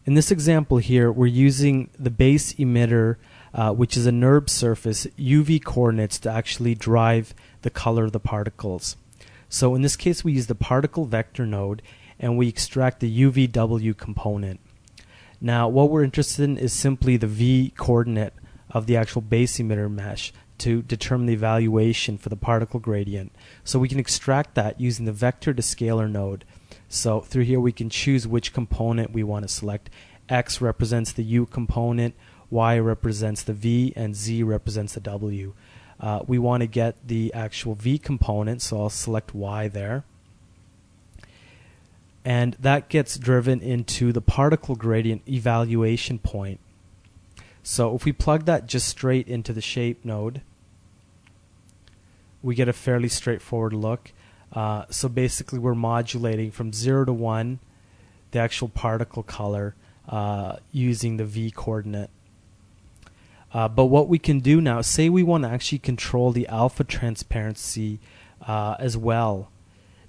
In this example here, we're using the base emitter, which is a NURB surface, UV coordinates to actually drive the color of the particles. So in this case, we use the particle vector node and we extract the UVW component. Now, what we're interested in is simply the V coordinate of the actual base emitter mesh to determine the evaluation for the particle gradient. So we can extract that using the vector to scalar node. So through here we can choose which component we want to select. X represents the U component, Y represents the V, and Z represents the W. We want to get the actual V component, so I'll select Y there. And that gets driven into the particle gradient evaluation point. So if we plug that just straight into the shape node, we get a fairly straightforward look. So basically we're modulating from 0 to 1 the actual particle color using the V coordinate. But what we can do now, say we want to actually control the alpha transparency as well.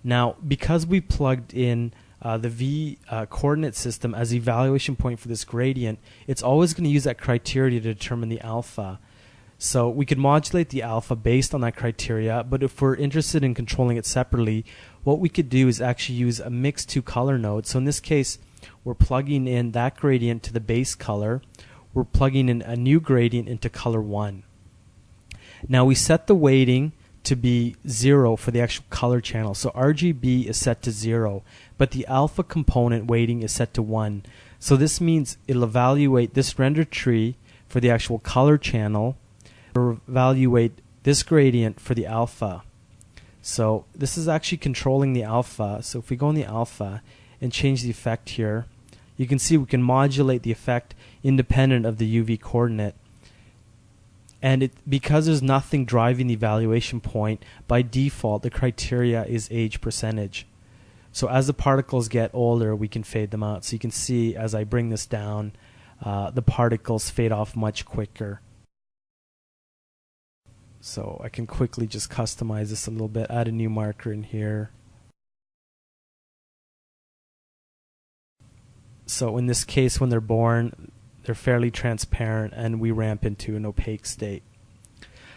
Now, because we plugged in the V coordinate system as the evaluation point for this gradient, it's always going to use that criteria to determine the alpha. So we could modulate the alpha based on that criteria, but if we're interested in controlling it separately, what we could do is actually use a mix to color node. So in this case, we're plugging in that gradient to the base color. We're plugging in a new gradient into color 1. Now we set the weighting to be 0 for the actual color channel. So RGB is set to 0, but the alpha component weighting is set to 1. So this means it'll evaluate this render tree for the actual color channel, or evaluate this gradient for the alpha. So this is actually controlling the alpha. So if we go in the alpha and change the effect here, you can see we can modulate the effect independent of the UV coordinate. And because there's nothing driving the evaluation point, by default the criteria is age percentage. So as the particles get older, we can fade them out. So you can see as I bring this down, the particles fade off much quicker. So I can quickly just customize this a little bit, add a new marker in here. So in this case, when they're born, they're fairly transparent and we ramp into an opaque state.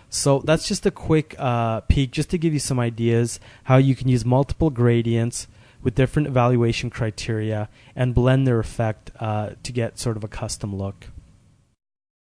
So that's just a quick peek just to give you some ideas how you can use multiple gradients with different evaluation criteria and blend their effect to get sort of a custom look.